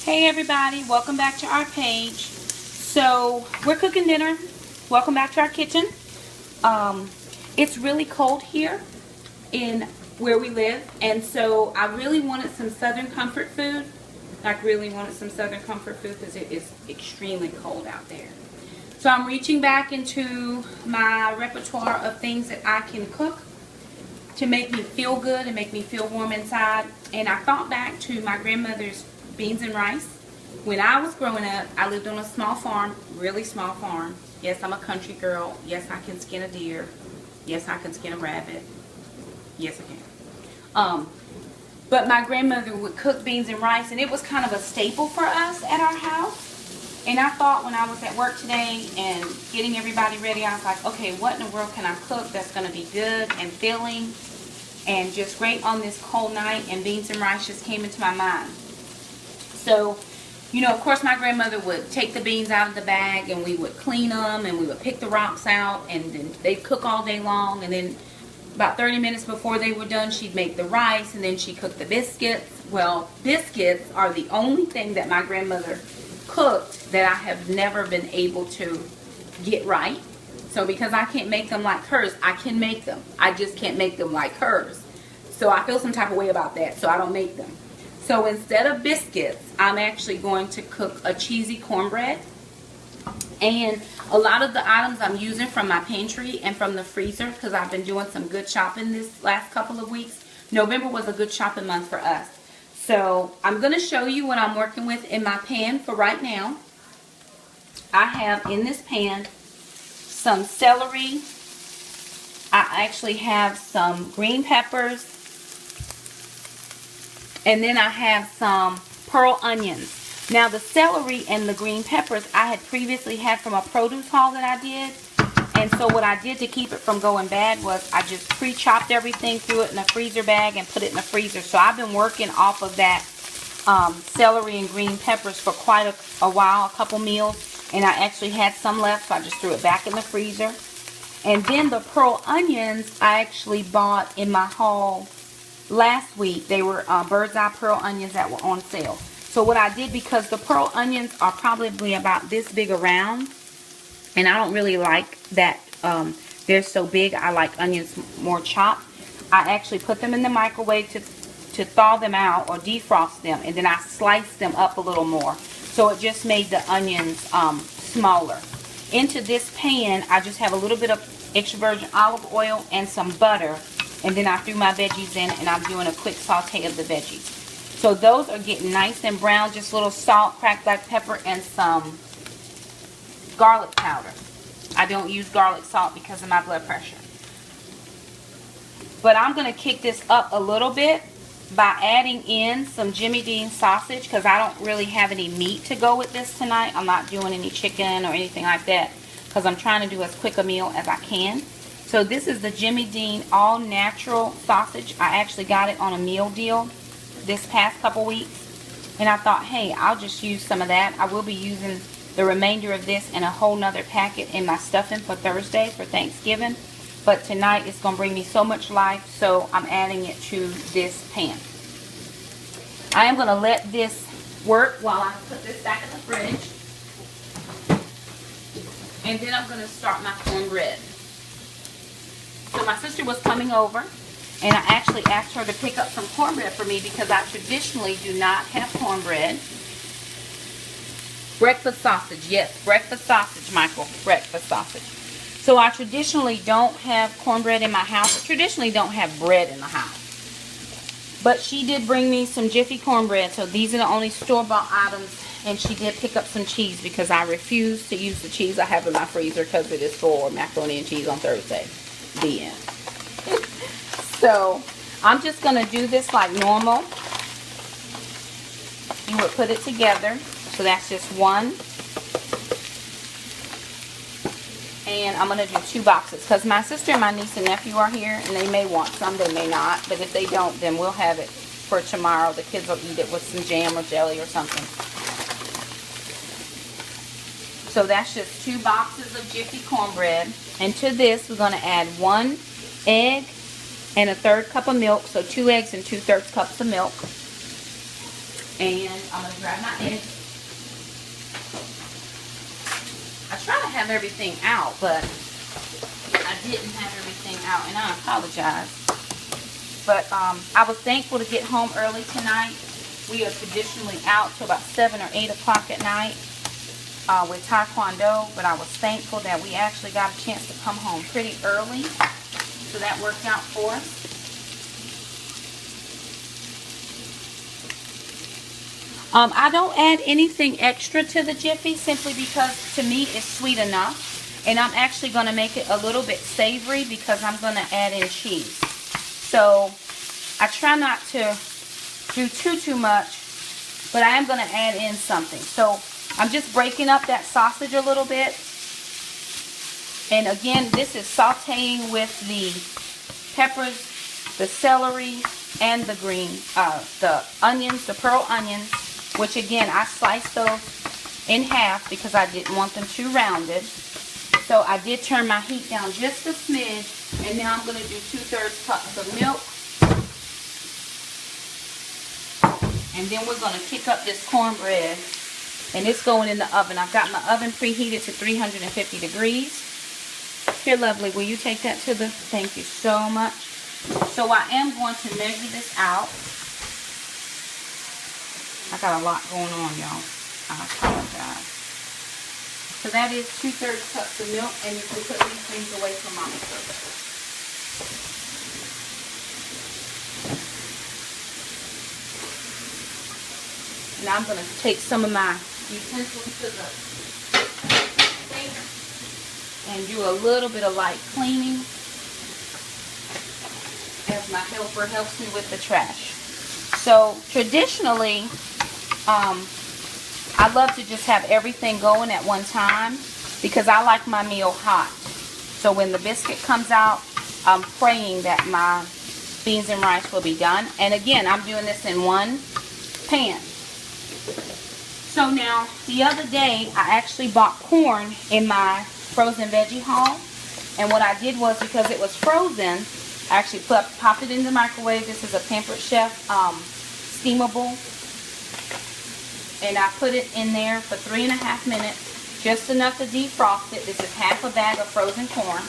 Hey everybody, welcome back to our page. So we're cooking dinner. Welcome back to our kitchen. It's really cold here in where we live, and so I really wanted some Southern comfort food. Like really wanted some Southern comfort food because it is extremely cold out there. So I'm reaching back into my repertoire of things that I can cook to make me feel good and make me feel warm inside. And I thought back to my grandmother's beans and rice. When I was growing up, I lived on a small farm, really small farm. Yes, I'm a country girl. Yes, I can skin a deer. Yes, I can skin a rabbit. Yes, I can. But my grandmother would cook beans and rice, and it was kind of a staple for us at our house. And I thought when I was at work today and getting everybody ready, I was like, okay, what in the world can I cook that's going to be good and filling and just great on this cold night? And beans and rice just came into my mind. So, you know, of course my grandmother would take the beans out of the bag and we would clean them and we would pick the rocks out, and then they'd cook all day long, and then about 30 minutes before they were done, she'd make the rice, and then she cooked the biscuits. Well, biscuits are the only thing that my grandmother cooked that I have never been able to get right. So because I can't make them like hers, I can make them. I just can't make them like hers. So I feel some type of way about that, so I don't make them. So instead of biscuits, I'm actually going to cook a cheesy cornbread. And a lot of the items I'm using from my pantry and from the freezer, because I've been doing some good shopping this last couple of weeks. November was a good shopping month for us. So I'm going to show you what I'm working with in my pan for right now. I have in this pan some celery. I actually have some green peppers. And then I have some pearl onions. Now the celery and the green peppers I had previously had from a produce haul that I did. And so what I did to keep it from going bad was I just pre-chopped everything, threw it in a freezer bag, and put it in the freezer. So I've been working off of that celery and green peppers for quite a while, a couple meals. And I actually had some left, so I just threw it back in the freezer. And then the pearl onions I actually bought in my haul last week. They were bird's eye pearl onions that were on sale. So what I did, because the pearl onions are probably about this big around, and I don't really like that they're so big. I like onions more chopped. I actually put them in the microwave to thaw them out or defrost them, and then I sliced them up a little more. So it just made the onions smaller. Into this pan, I just have a little bit of extra virgin olive oil and some butter. And then I threw my veggies in, and I'm doing a quick saute of the veggies. So those are getting nice and brown. Just a little salt, cracked black pepper, and some garlic powder. I don't use garlic salt because of my blood pressure. But I'm going to kick this up a little bit by adding in some Jimmy Dean sausage, because I don't really have any meat to go with this tonight. I'm not doing any chicken or anything like that because I'm trying to do as quick a meal as I can. So this is the Jimmy Dean all natural sausage. I actually got it on a meal deal this past couple weeks. And I thought, hey, I'll just use some of that. I will be using the remainder of this and a whole nother packet in my stuffing for Thursday for Thanksgiving. But tonight it's going to bring me so much life, so I'm adding it to this pan. I am going to let this work while I put this back in the fridge. And then I'm going to start my cornbread. So my sister was coming over, and I actually asked her to pick up some cornbread for me because I traditionally do not have cornbread. Breakfast sausage, yes, breakfast sausage, Michael, breakfast sausage. So I traditionally don't have cornbread in my house. I traditionally don't have bread in the house. But she did bring me some Jiffy Cornbread, so these are the only store-bought items. And she did pick up some cheese because I refuse to use the cheese I have in my freezer because it is for macaroni and cheese on Thursday. The end. So I'm just going to do this like normal. You would put it together. So that's just one. And I'm going to do 2 boxes because my sister and my niece and nephew are here, and they may want some, they may not. But if they don't, then we'll have it for tomorrow. The kids will eat it with some jam or jelly or something. So that's just 2 boxes of Jiffy Cornbread. And to this, we're going to add 1 egg and a 1/3 cup of milk. So 2 eggs and 2/3 cups of milk. And I'm going to grab my egg. I try to have everything out, but I didn't have everything out, and I apologize. But I was thankful to get home early tonight. We are traditionally out till about 7 or 8 o'clock at night with Taekwondo, but I was thankful that we actually got a chance to come home pretty early, so that worked out for us. I don't add anything extra to the Jiffy simply because to me it's sweet enough. And I'm actually going to make it a little bit savory because I'm going to add in cheese. So I try not to do too much, but I am going to add in something. So I'm just breaking up that sausage a little bit. And again, this is sauteing with the peppers, the celery, and the the onions, the pearl onions, which again, I sliced those in half because I didn't want them too rounded. So I did turn my heat down just a smidge, and now I'm going to do 2/3 cups of milk. And then we're going to kick up this cornbread, and it's going in the oven. I've got my oven preheated to 350 degrees. Here, lovely, will you take that to the, thank you so much. So I am going to measure this out. I got a lot going on, y'all. I apologize. So that is 2/3 cups of milk, and you can put these things away from Mama. Now I'm going to take some of my utensils to the sink and do a little bit of light cleaning as my helper helps me with the trash. So traditionally, I love to just have everything going at one time because I like my meal hot. So when the biscuit comes out, I'm praying that my beans and rice will be done. And again, I'm doing this in one pan. So now, the other day, I actually bought corn in my frozen veggie haul. And what I did was, because it was frozen, I actually popped it in the microwave. This is a Pampered Chef steamable. And I put it in there for 3.5 minutes, just enough to defrost it. This is half a bag of frozen corn,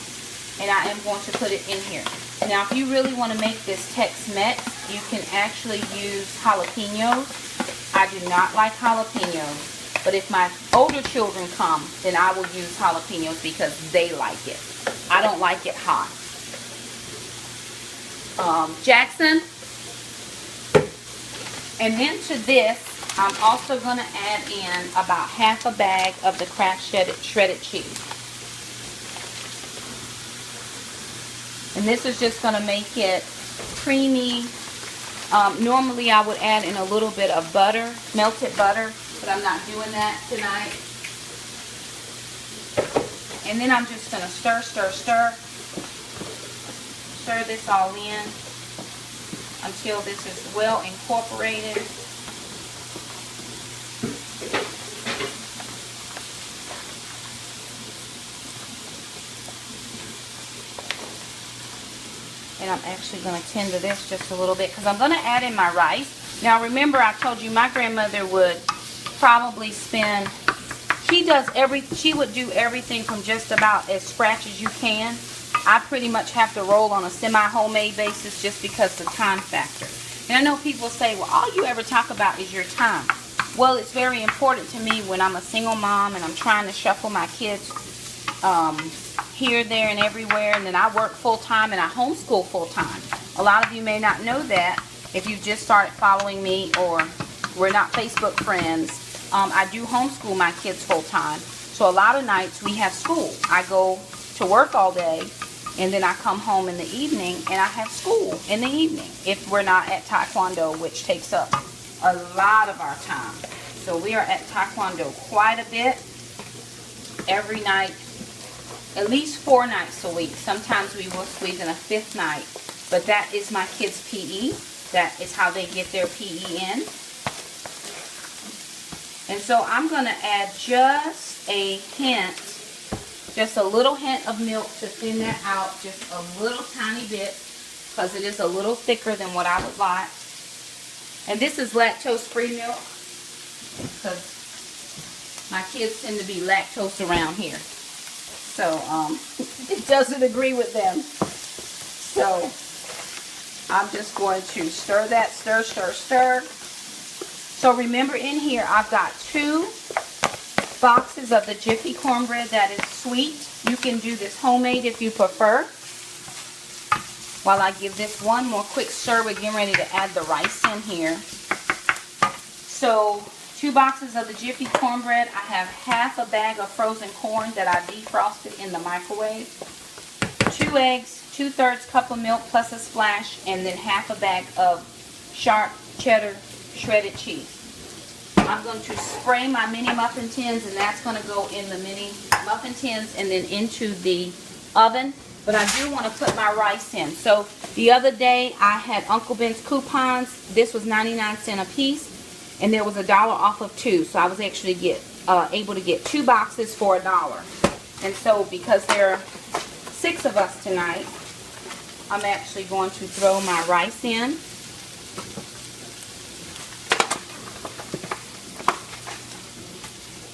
and I am going to put it in here. Now, if you really want to make this Tex-Mex, you can actually use jalapenos. I do not like jalapenos, but if my older children come, then I will use jalapenos because they like it. I don't like it hot. Jackson. And then to this, I'm also going to add in about half a bag of the Kraft shredded cheese. And this is just going to make it creamy. Normally I would add in a little bit of butter, melted butter, but I'm not doing that tonight. And then I'm just going to stir this all in until this is well incorporated. And I'm actually going to tend to this just a little bit because I'm going to add in my rice. Now remember, I told you my grandmother would probably spend, she would do everything from just about as scratch as you can. I pretty much have to roll on a semi-homemade basis just because of the time factor. And I know people say, well, all you ever talk about is your time. Well, it's very important to me when I'm a single mom and I'm trying to shuffle my kids here, there, and everywhere, and then I work full-time and I homeschool full-time. A lot of you may not know that if you just started following me or we're not Facebook friends. I do homeschool my kids full-time. So a lot of nights we have school. I go to work all day and then I come home in the evening and I have school in the evening if we're not at Taekwondo, which takes up a lot of our time. So we are at Taekwondo quite a bit every night. At least 4 nights a week. Sometimes we will squeeze in a 5th night. But that is my kids' PE. That is how they get their PE in. And so I'm going to add just a hint, just a little hint of milk to thin that out. Just a little tiny bit because it is a little thicker than what I would like. And this is lactose-free milk, because my kids tend to be lactose around here. So, it doesn't agree with them. So, I'm just going to stir that, stir, stir, stir. So remember, in here I've got 2 boxes of the Jiffy Cornbread that is sweet. You can do this homemade if you prefer. While I give this one more quick stir, we're getting ready to add the rice in here. So 2 boxes of the Jiffy Cornbread. I have half a bag of frozen corn that I defrosted in the microwave. 2 eggs, 2/3 cup of milk plus a splash, and then half a bag of sharp cheddar shredded cheese. I'm going to spray my mini muffin tins, and that's going to go in the mini muffin tins and then into the oven. But I do want to put my rice in. So the other day I had Uncle Ben's coupons. This was 99 cents a piece, and there was $1 off of 2. So I was actually able to get 2 boxes for $1. And so because there are 6 of us tonight, I'm actually going to throw my rice in.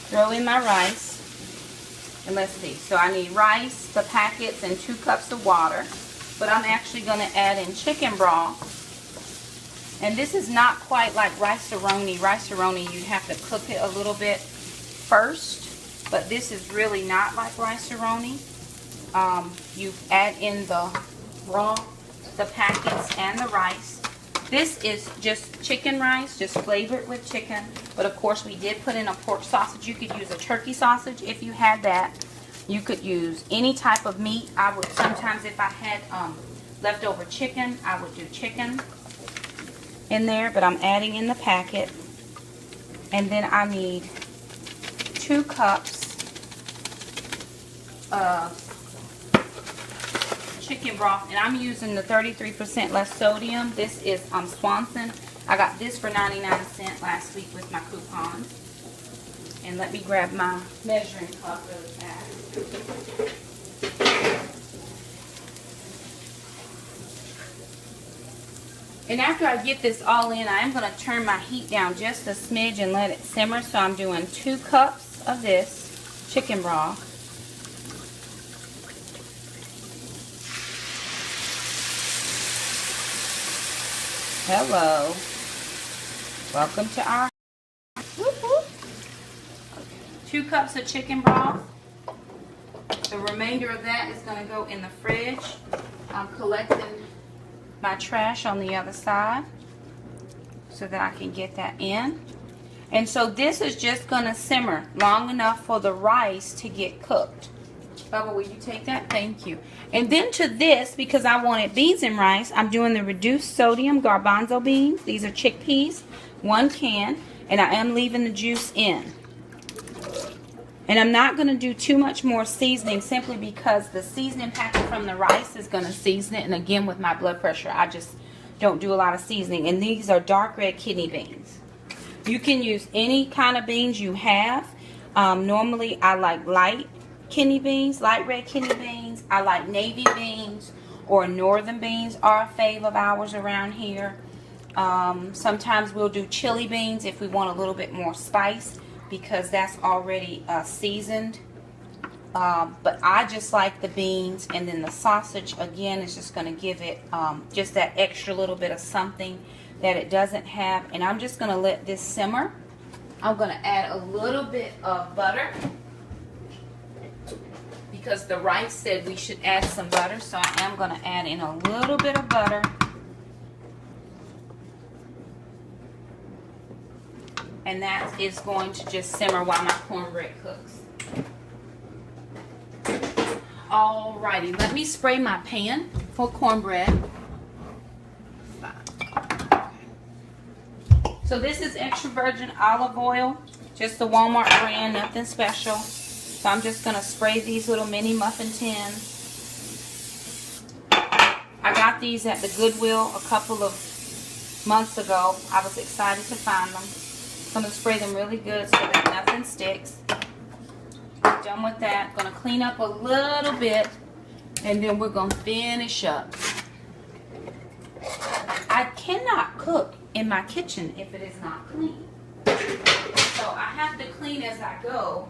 Throw in my rice, and let's see, so I need rice, the packets, and 2 cups of water, but I'm actually going to add in chicken broth, and this is not quite like rice-a-roni. Rice-a-roni, you have to cook it a little bit first, but this is really not like rice-a-roni. You add in the broth, the packets, and the rice. This is just chicken rice, just flavored with chicken. But of course we did put in a pork sausage. You could use a turkey sausage if you had that. You could use any type of meat. I would sometimes, if I had leftover chicken, I would do chicken in there. But I'm adding in the packet. And then I need 2 cups of chicken broth, and I'm using the 33% less sodium. This is Swanson. I got this for 99 cents last week with my coupons. And let me grab my measuring cup really fast. And after I get this all in, I am going to turn my heat down just a smidge and let it simmer. So I'm doing 2 cups of this chicken broth. Hello. Welcome to our 2 cups of chicken broth. The remainder of that is going to go in the fridge. I'm collecting my trash on the other side so that I can get that in. And so this is just going to simmer long enough for the rice to get cooked. Bubba, will you take that? Thank you. And then to this, because I wanted beans and rice, I'm doing the reduced sodium garbanzo beans. These are chickpeas, 1 can, and I am leaving the juice in. And I'm not going to do too much more seasoning simply because the seasoning packet from the rice is going to season it. And again, with my blood pressure, I just don't do a lot of seasoning. And these are dark red kidney beans. You can use any kind of beans you have. Normally, I like light kidney beans, light red kidney beans. I like navy beans or northern beans are a fave of ours around here. Sometimes we'll do chili beans if we want a little bit more spice because that's already seasoned. But I just like the beans, and then the sausage again is just going to give it just that extra little bit of something that it doesn't have. And I'm just going to let this simmer. I'm going to add a little bit of butter because the rice said we should add some butter, so I am going to add in a little bit of butter. And that is going to just simmer while my cornbread cooks. Alrighty, let me spray my pan for cornbread. So this is extra virgin olive oil, just the Walmart brand, nothing special. So I'm just going to spray these little mini muffin tins. I got these at the Goodwill a couple of months ago. I was excited to find them. So I'm going to spray them really good so that nothing sticks. Done with that. Going to clean up a little bit, and then we're going to finish up. I cannot cook in my kitchen if it is not clean. So I have to clean as I go.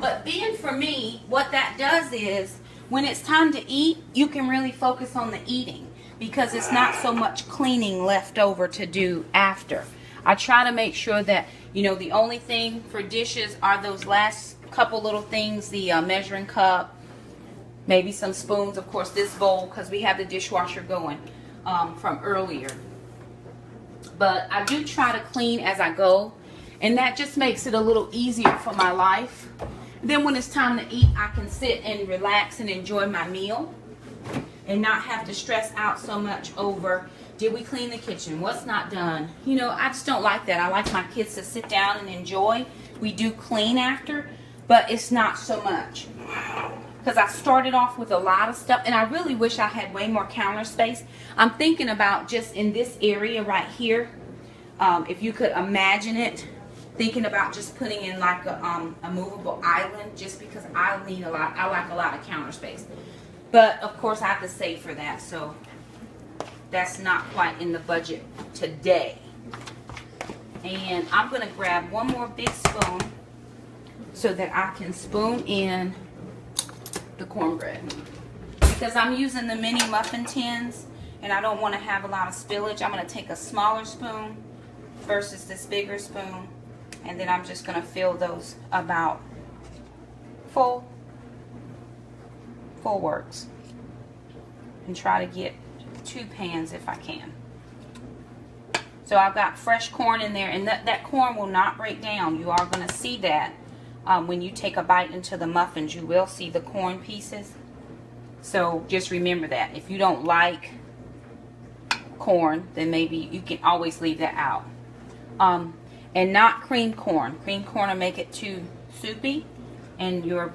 But being for me, what that does is when it's time to eat, you can really focus on the eating because it's not so much cleaning left over to do after. I try to make sure that, you know, the only thing for dishes are those last couple little things, the measuring cup, maybe some spoons, of course this bowl because we have the dishwasher going from earlier. But I do try to clean as I go, and that just makes it a little easier for my life. Then when it's time to eat, I can sit and relax and enjoy my meal and not have to stress out so much over, did we clean the kitchen? What's not done? You know, I just don't like that. I like my kids to sit down and enjoy. We do clean after, but it's not so much. Because I started off with a lot of stuff, and I really wish I had way more counter space. I'm thinking about just in this area right here, if you could imagine it, thinking about just putting in like a movable island, just because I need a lot. I like a lot of counter space, but of course I have to save for that, so that's not quite in the budget today. And I'm gonna grab one more big spoon so that I can spoon in the cornbread, because I'm using the mini muffin tins and I don't want to have a lot of spillage. I'm going to take a smaller spoon versus this bigger spoon, and then I'm just going to fill those about full works and try to get 2 pans if I can. So I've got fresh corn in there, and that corn will not break down. You are going to see that. When you take a bite into the muffins, you will see the corn pieces. So just remember that. If you don't like corn, then maybe you can always leave that out. And not creamed corn. Creamed corn will make it too soupy, and your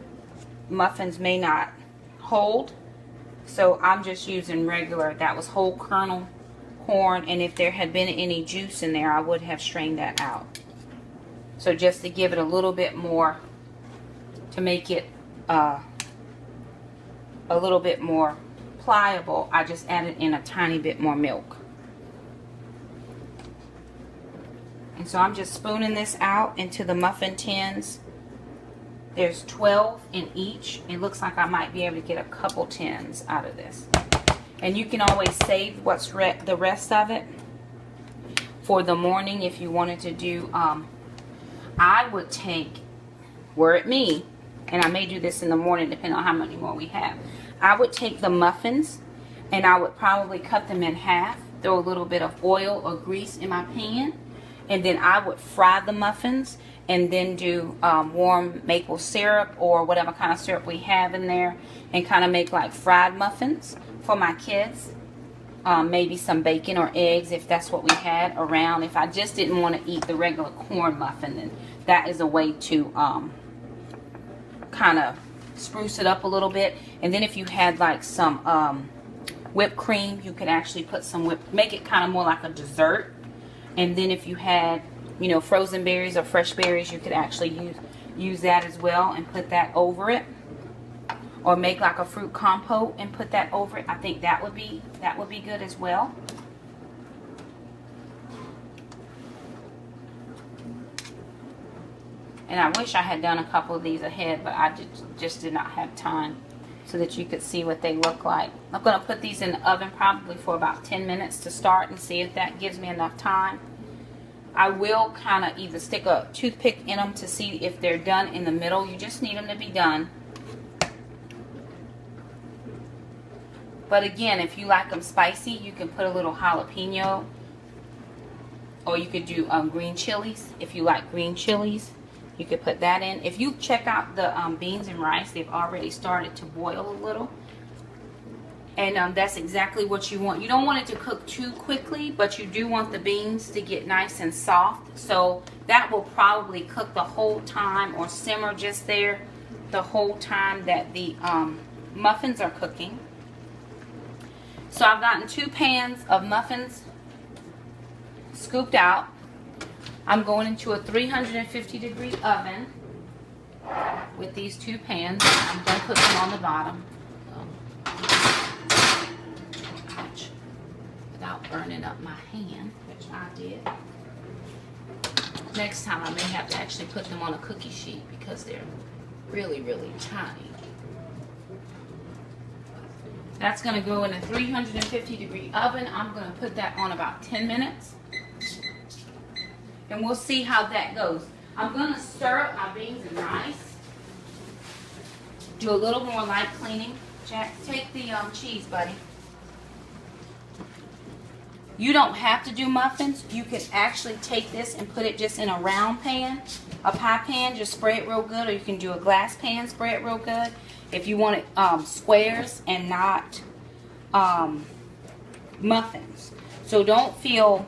muffins may not hold. So I'm just using regular, that was whole kernel corn, and if there had been any juice in there, I would have strained that out. So just to give it a little bit more, to make it a little bit more pliable, I just added in a tiny bit more milk. And so I'm just spooning this out into the muffin tins. There's 12 in each. It looks like I might be able to get a couple tins out of this. And you can always save what's the rest of it for the morning if you wanted to do. I would take, were it me, and I may do this in the morning depending on how many more we have. I would take the muffins and I would probably cut them in half, throw a little bit of oil or grease in my pan, and then I would fry the muffins and then do warm maple syrup or whatever kind of syrup we have in there, and kind of make like fried muffins for my kids. Maybe some bacon or eggs if that's what we had around. If I just didn't want to eat the regular corn muffin, then that is a way to kind of spruce it up a little bit. And then if you had like some whipped cream, you could actually put some make it kind of more like a dessert. And then if you had, you know, frozen berries or fresh berries, you could actually use that as well and put that over it. Or make like a fruit compote and put that over it. I think that would be good as well. And I wish I had done a couple of these ahead, but I just did not have time so that you could see what they look like. I'm going to put these in the oven probably for about 10 minutes to start and see if that gives me enough time. I will kind of either stick a toothpick in them to see if they're done in the middle. You just need them to be done. But again, if you like them spicy, you can put a little jalapeno, or you could do green chilies. If you like green chilies, you could put that in. If you check out the beans and rice, they've already started to boil a little. And that's exactly what you want. You don't want it to cook too quickly, but you do want the beans to get nice and soft. So that will probably cook the whole time, or simmer just there the whole time that the muffins are cooking. So I've gotten 2 pans of muffins scooped out. I'm going into a 350-degree oven with these 2 pans. I'm going to put them on the bottom. burning up my hand, which I did. Next time I may have to actually put them on a cookie sheet because they're really, really tiny. That's going to go in a 350-degree oven. I'm going to put that on about 10 minutes. And we'll see how that goes. I'm going to stir up my beans and rice. Do a little more light cleaning. Jack, take the cheese, buddy. You don't have to do muffins. You can actually take this and put it just in a round pan, a pie pan, just spray it real good, or you can do a glass pan, spray it real good. If you want it squares and not muffins. So don't feel,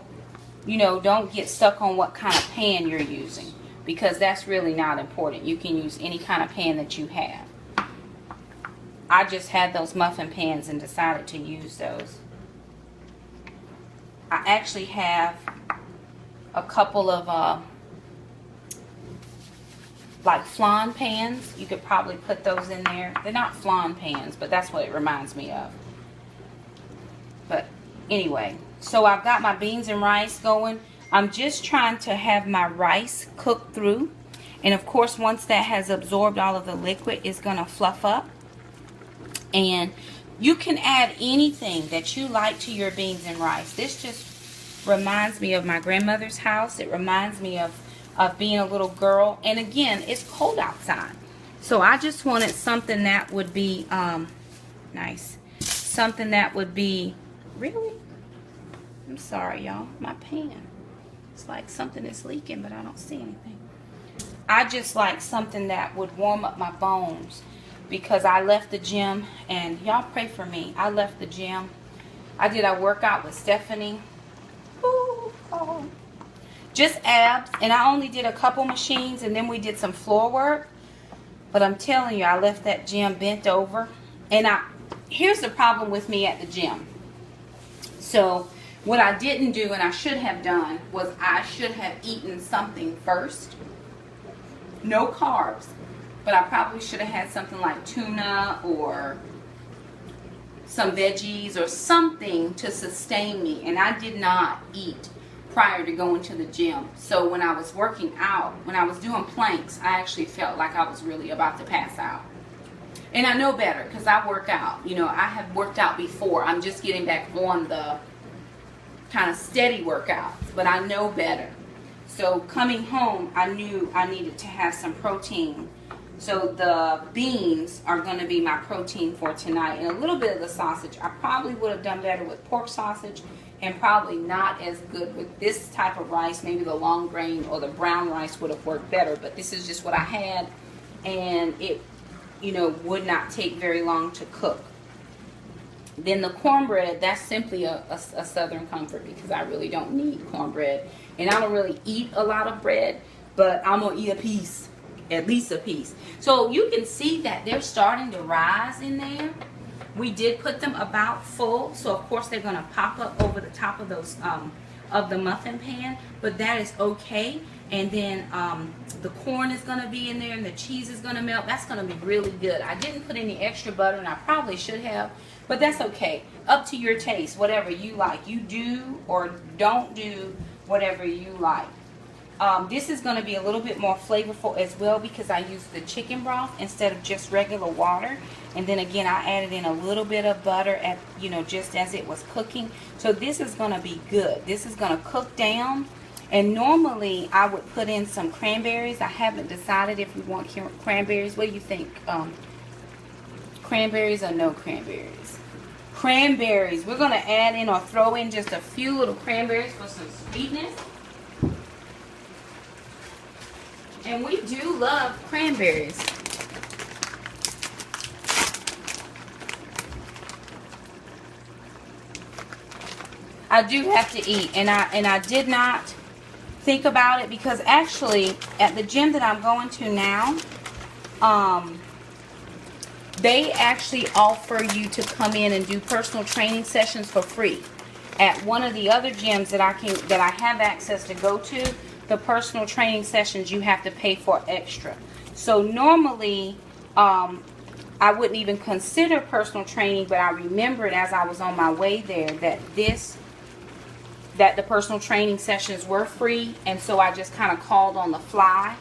don't get stuck on what kind of pan you're using, because that's really not important. You can use any kind of pan that you have. I just had those muffin pans and decided to use those. I actually have a couple of like flan pans. You could probably put those in there. They're not flan pans, but that's what it reminds me of. But anyway, so I've got my beans and rice going. I'm just trying to have my rice cook through. And of course, once that has absorbed all of the liquid, it's going to fluff up. And you can add anything that you like to your beans and rice. This just reminds me of my grandmother's house. It reminds me of being a little girl. And again, it's cold outside. So I just wanted something that would be nice. Something that would be, really? I'm sorry, y'all. My pan. It's like something is leaking, but I don't see anything. I just like something that would warm up my bones. Because I left the gym, and y'all pray for me. I left the gym. I did a workout with Stephanie. Ooh, oh. Just abs, and I only did a couple machines, and then we did some floor work. But I'm telling you, I left that gym bent over. And here's the problem with me at the gym. So what I didn't do, and I should have done, was I should have eaten something first. No carbs. But I probably should have had something like tuna or some veggies or something to sustain me. And I did not eat prior to going to the gym. So when I was working out, when I was doing planks, I actually felt like I was really about to pass out. And I know better because I work out. I have worked out before. I'm just getting back on the kind of steady workouts. But I know better. So coming home, I knew I needed to have some protein. So the beans are going to be my protein for tonight. And a little bit of the sausage. I probably would have done better with pork sausage. And probably not as good with this type of rice. Maybe the long grain or the brown rice would have worked better. But this is just what I had. And it, would not take very long to cook. Then the cornbread, that's simply a Southern comfort. Because I really don't need cornbread. And I don't really eat a lot of bread. But I'm going to eat a piece. At least a piece. So you can see that they're starting to rise in there. We did put them about full, so of course they're going to pop up over the top of those of the muffin pan, but that is okay. And then the corn is going to be in there, and the cheese is going to melt. That's going to be really good. I didn't put any extra butter, and I probably should have, but that's okay. Up to your taste, whatever you like. You do or don't do whatever you like. This is going to be a little bit more flavorful as well because I used the chicken broth instead of just regular water. And then again, I added in a little bit of butter at, just as it was cooking. So this is going to be good. This is going to cook down. And normally I would put in some cranberries. I haven't decided if we want cranberries. What do you think? Cranberries or no cranberries? Cranberries. We're going to add in or throw in just a few little cranberries for some sweetness. And we do love cranberries. I do have to eat, and I did not think about it because actually at the gym that I'm going to now, they actually offer you to come in and do personal training sessions for free. At one of the other gyms that I have access to go to, the personal training sessions you have to pay for extra. So normally I wouldn't even consider personal training, but I remembered as I was on my way there that this that the personal training sessions were free, and so I just kind of called on the fly,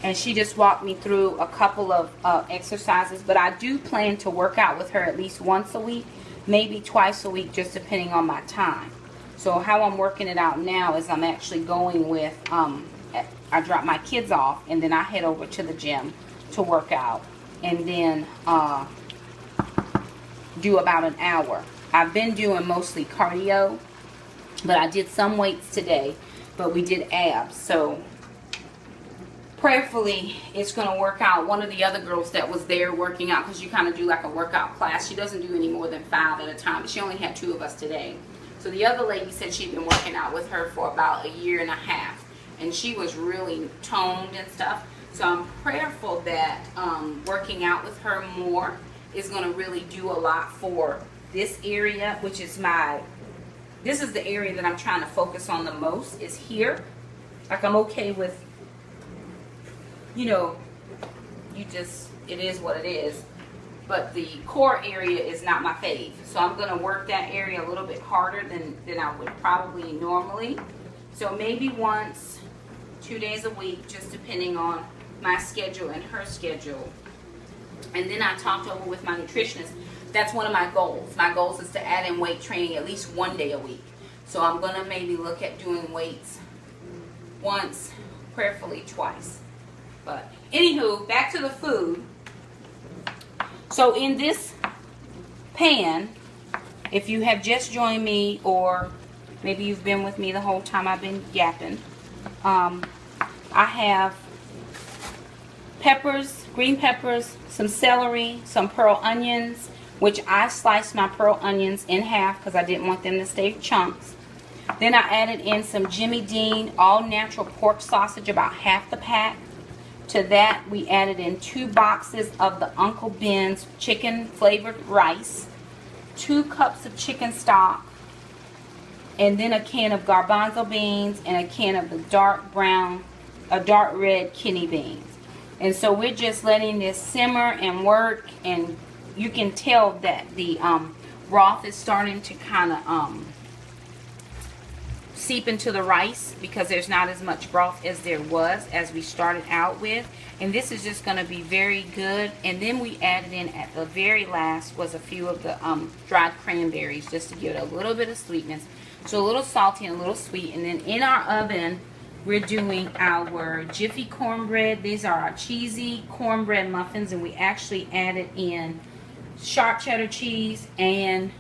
and she just walked me through a couple of exercises. But I do plan to work out with her at least once a week, maybe twice a week, just depending on my time. So how I'm working it out now is I'm actually going with, I drop my kids off, and then I head over to the gym to work out, and then do about an hour. I've been doing mostly cardio, but I did some weights today, but we did abs. So prayerfully it's going to work out. One of the other girls that was there working out, because you kind of do like a workout class, she doesn't do any more than 5 at a time, but she only had 2 of us today. So the other lady said she'd been working out with her for about 1.5 years, and she was really toned and stuff. So I'm prayerful that working out with her more is going to really do a lot for this area, which is this is the area that I'm trying to focus on the most, is here. Like, I'm okay with, you know, it is what it is. But the core area is not my fave. So I'm going to work that area a little bit harder than I would probably normally. So maybe once, 2 days a week, just depending on my schedule and her schedule. And then I talked over with my nutritionist. That's one of my goals. My goals is to add in weight training at least 1 day a week. So I'm going to maybe look at doing weights once, prayerfully twice. But anywho, back to the food. So in this pan, if you have just joined me, or maybe you've been with me the whole time I've been yapping, I have peppers, green peppers, some celery, some pearl onions, which I sliced my pearl onions in half because I didn't want them to stay chunks. Then I added in some Jimmy Dean all natural pork sausage, about half the pack. To that, we added in 2 boxes of the Uncle Ben's chicken flavored rice, 2 cups of chicken stock, and then a can of garbanzo beans and a can of the dark red kidney beans. And so we're just letting this simmer and work, and you can tell that the broth is starting to kind of seep into the rice, because there's not as much broth as there was as we started out with. And this is just going to be very good. And then we added in at the very last was a few of the dried cranberries, just to give it a little bit of sweetness. So a little salty and a little sweet. And then in our oven, we're doing our Jiffy Cornbread. These are our cheesy cornbread muffins, and we actually added in sharp cheddar cheese and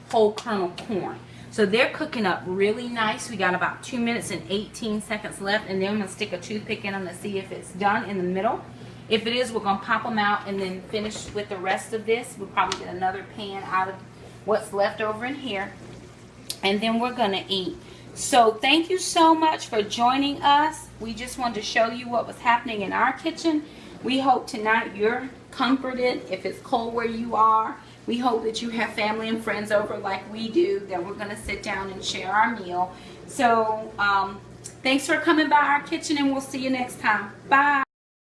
whole kernel corn. So they're cooking up really nice. We got about 2 minutes and 18 seconds left, and then I'm going to stick a toothpick in them to see if it's done in the middle. If it is, we're going to pop them out and then finish with the rest of this. We'll probably get another pan out of what's left over in here, and then we're going to eat. So thank you so much for joining us. We just wanted to show you what was happening in our kitchen. We hope tonight you're comforted if it's cold where you are. We hope that you have family and friends over like we do, that we're going to sit down and share our meal. So thanks for coming by our kitchen, and we'll see you next time. Bye.